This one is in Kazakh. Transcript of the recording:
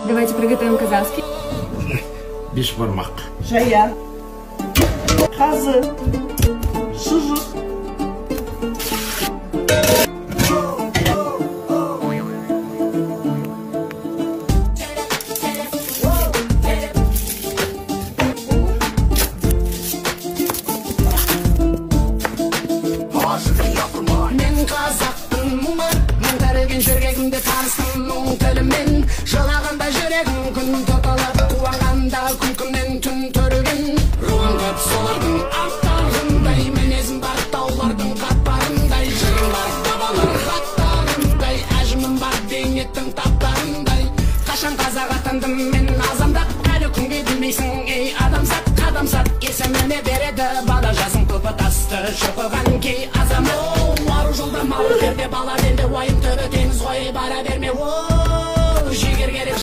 Давайте приготовим казахский. Бешбармак. Жая. Қазы. Шұжық. Мен қазақтың мұңы, мың тәреген жүрегімде таныстым мұң тілімен. Жылағанда жүрегім күн тұтылып, қуанғанда күлкімнен түн түрген. Руым көп солардың аттарындай, мінезім бар таулардың қатпарындай. Жырым бар бабалар хаттарындай, әжімім бар бейнеттің таптарындай. Қашан қазақ атандым мен азамдап, әлі күнге білмейсің ей адамзат. Адамзат есіміне береді бала жазың көпі тасты шұқыған кей азамат. Ару жолда мал жерде бала белде, уайым түбі теңіз ғой, бара берме. Жігер керек